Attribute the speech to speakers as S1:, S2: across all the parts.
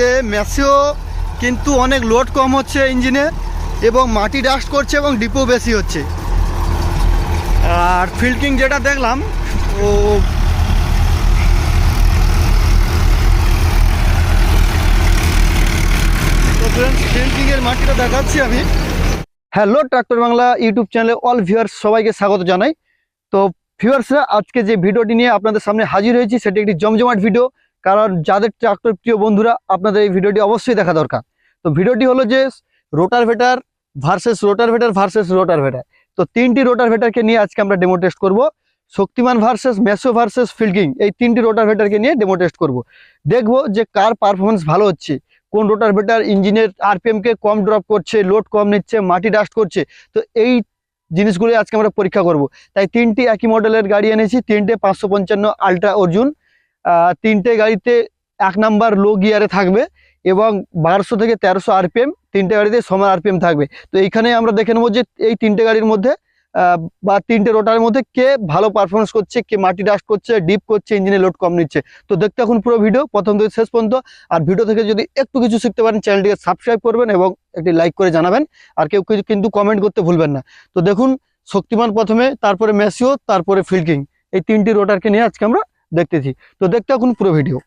S1: যে ম্যাসিও কিন্তু অনেক লোড কম হচ্ছে ইঞ্জিনে এবং মাটি ডাস্ট করছে এবং ডিপো বেশি হচ্ছে। আর ফিল্ডকিং যেটা দেখলাম ও তো ফ্রেন্ডস ফিল্ডকিংয়ের মাটিটা দেখাচ্ছি আমি। হ্যালো ট্রাক্টর বাংলা ইউটিউব চ্যানেলে অল ভিউয়ার্স সবাইকে স্বাগত জানাই। তো ভিউয়ার্সরা আজকে যে ভিডিওটি নিয়ে আপনাদের সামনে হাজির হয়েছি সেটি একটি জমজমাট ভিডিও, কারণ যাদের ট্রাক্টর প্রিয় বন্ধুরা আপনাদের এই ভিডিওটি অবশ্যই দেখা দরকার। তো ভিডিওটি হলো যে রোটারভেটার ভার্সেস রোটারভেটার। তো তিনটি রোটারভেটারকে নিয়ে আজকে আমরা ডেমো টেস্ট করব। শক্তিমান ভার্সেস ম্যাসিও ভার্সেস ফিল্ডকিং, এই তিনটি রোটারভেটারকে নিয়ে ডেমো টেস্ট করব। দেখবো যে কার পারফরমেন্স ভালো হচ্ছে, কোন রোটারভেটার ইঞ্জিনের আরপিএমকে কম ড্রপ করছে, লোড কম নিচ্ছে, মাটি ডাস্ট করছে। তো এই জিনিসগুলো আজকে আমরা পরীক্ষা করব। তাই তিনটি একই মডেলের গাড়ি এনেছি, তিনটে 555 আলট্রা অর্জুন। তিনটে গাড়িতে 1 নাম্বার লো গিয়ারে থাকবে এবং 1200 থেকে 1300 আরপিএম, তিনটে গাড়িতে সমান আরপিএম থাকবে। তো এইখানে আমরা দেখে নেবো যে এই তিনটে গাড়ির মধ্যে বা তিনটে রোটারের মধ্যে কে ভালো পারফরমেন্স করছে, কে মাটি ডাস্ট করছে, ডিপ করছে, ইঞ্জিনে লোড কম নিচ্ছে। তো দেখতে এখন পুরো ভিডিও প্রথম থেকে শেষ পর্যন্ত। আর ভিডিও থেকে যদি একটু কিছু শিখতে পারেন চ্যানেলটিকে সাবস্ক্রাইব করবেন এবং একটি লাইক করে জানাবেন। আর কেউ কিন্তু কমেন্ট করতে ভুলবেন না। তো দেখুন, শক্তিমান প্রথমে, তারপরে ম্যাসিও, তারপরে ফিল্ডকিং, এই তিনটি রোটারকে নিয়ে আজকে আমরা দেখতেছি। তো দেখতে এখন পুরো ভিডিও।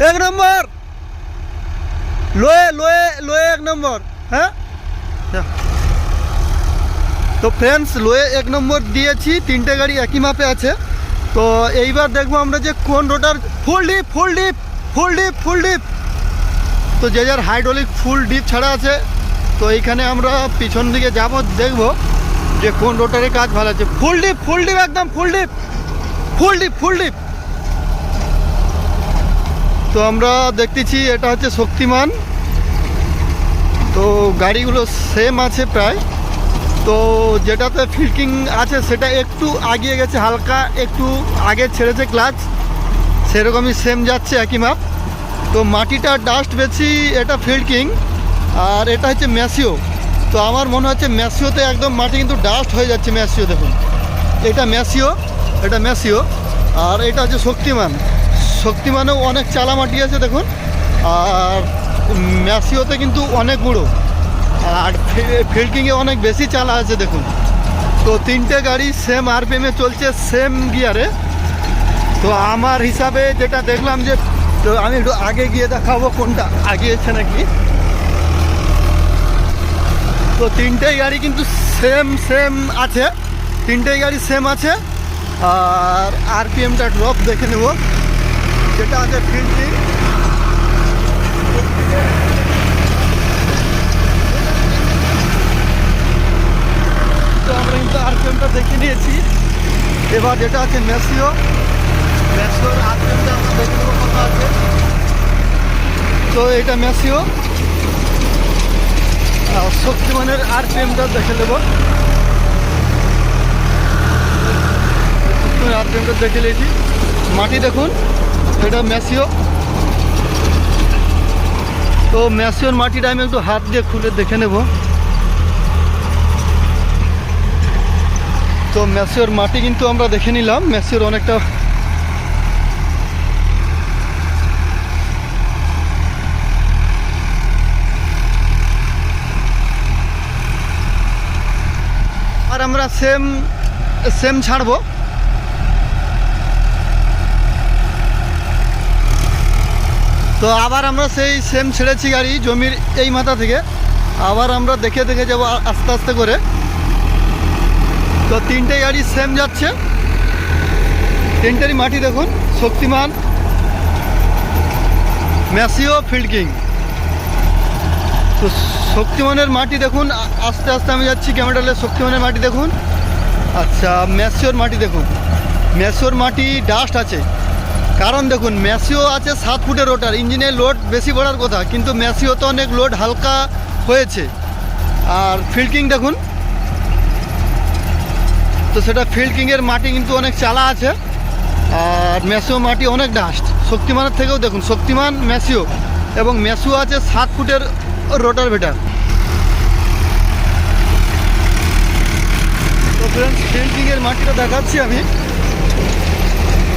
S1: एक नंबर लोए लोए लोए 1 नंबर है। তো ফ্রেন্ডস লোয়ে 1 নম্বর দিয়েছি, তিনটে গাড়ি একই মাপে আছে। তো এইবার দেখবো আমরা যে কোন রোটার ফুল ডিপ। তো যে যার হাইড্রোলিক ফুল ডিপ ছাড়া আছে। তো এইখানে আমরা পিছন দিকে যাব, দেখবো যে কোন রোটারের কাজ ভালো আছে। ফুল ডিপ একদম ফুল ডিপ। তো আমরা দেখতেছি এটা হচ্ছে শক্তিমান। তো গাড়িগুলো সেম আছে প্রায়। তো যেটাতে ফিল্ডকিং আছে সেটা একটু আগিয়ে গেছে, হালকা একটু আগে ছেড়েছে ক্লাচ, সেরকমই সেম যাচ্ছে একই মাপ। তো মাটিটা ডাস্ট বেশি এটা ফিল্ডকিং, আর এটা হচ্ছে ম্যাসিও। তো আমার মনে হচ্ছে ম্যাসিওতে একদম মাটি কিন্তু ডাস্ট হয়ে যাচ্ছে। ম্যাসিও দেখুন, এটা ম্যাসিও আর এটা হচ্ছে শক্তিমানেও অনেক চালা মাটি আছে দেখুন, আর ম্যাসিওতে কিন্তু অনেক গুঁড়ো, আর ফিল্ডকিংয়ে অনেক বেশি চালা আছে দেখুন। তো তিনটে গাড়ি সেম আরপিএমে চলছে, সেম গিয়ারে। তো আমার হিসাবে যেটা দেখলাম যে, তো আমি একটু আগে গিয়ে দেখাবো কোনটা আগিয়েছে নাকি। তো তিনটেই গাড়ি কিন্তু সেম আছে, আর আরপিএমটা ড্রপ দেখে নেব যেটা আছে ফিল্ডকিং। তো আমরা কিন্তু আরপিএমটা দেখে নিয়েছি। এবার যেটা আছে ম্যাসিওর আরপিএমটা আমরা দেখে নেবো কত আছে। তো এটা ম্যাসিও, শক্তিমানের আরপিএমটা দেখে নেব। আরপিএমটা দেখে নিয়েছি, মাটি দেখুন, এটা ম্যাসিও। তো ম্যাসিওর মাটিটা আমি একটু হাত দিয়ে খুলে দেখে নেব। তো ম্যাসিওর মাটি কিন্তু আমরা দেখে নিলাম, ম্যাসিওর অনেকটা আর আমরা সেম ছাড়বো। তো আবার আমরা সেই সেম ছেড়েছি গাড়ি জমির এই মাথা থেকে, আবার আমরা দেখে যাবো আস্তে আস্তে করে। তো তিনটে গাড়ি সেম যাচ্ছে, তিনটেরই মাটি দেখুন, শক্তিমান, ম্যাসিও, ফিল্ডকিং। তো শক্তিমানের মাটি দেখুন, আস্তে আস্তে আমি যাচ্ছি ক্যামেরালে। শক্তিমানের মাটি দেখুন, আচ্ছা ম্যাসিওর মাটি দেখুন, ম্যাসিওর মাটি ডাস্ট আছে। কারণ দেখুন ম্যাসিও আছে 7 ফুটের রোটার, ইঞ্জিনের লোড বেশি পড়ার কথা, কিন্তু ম্যাসিও তো অনেক লোড হালকা হয়েছে। আর ফিল্ডকিং দেখুন, তো সেটা ফিল্ডকিংয়ের মাটি কিন্তু অনেক চালা আছে। আর ম্যাসিও মাটি অনেক ডাস্ট, শক্তিমানের থেকেও দেখুন, শক্তিমান ম্যাসিও এবং ম্যাসিও আছে 7 ফুটের রোটাভেটার। তো ফ্রেন্ডস, ফিল্ডকিংয়ের মাটিটা দেখাচ্ছি আমি।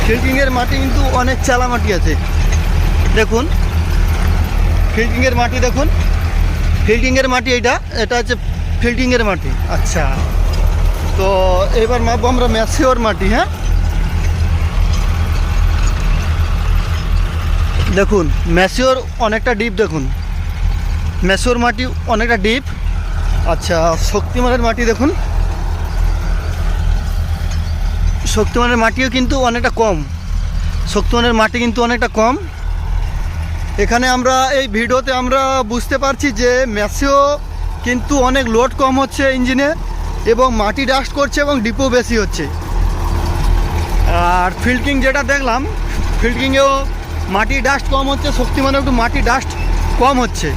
S1: ফিল্ডকিংয়ের মাটি কিন্তু অনেক চালা মাটি আছে, দেখুন ফিল্ডকিংয়ের মাটি দেখুন, ফিল্ডকিংয়ের মাটি এটা হচ্ছে ফিল্ডকিংয়ের মাটি। আচ্ছা, তো এবার মাপবো আমরা ম্যাসিওর মাটি। হ্যাঁ, দেখুন ম্যাসিওর অনেকটা ডিপ, দেখুন ম্যাসিওর মাটি অনেকটা ডিপ। আচ্ছা, শক্তিমানের মাটি দেখুন, শক্তিমানের মাটিও কিন্তু অনেকটা কম, শক্তিমানের মাটি কিন্তু অনেকটা কম। এখানে আমরা এই ভিডিওতে আমরা বুঝতে পারছি যে ম্যাসিও কিন্তু অনেক লোড কম হচ্ছে ইঞ্জিনে, এবং মাটি ডাস্ট করছে এবং ডিপো বেশি হচ্ছে। আর ফিল্ডকিং যেটা দেখলাম, ফিল্ডকিংয়েও মাটি ডাস্ট কম হচ্ছে, শক্তিমানেও একটু মাটি ডাস্ট কম হচ্ছে।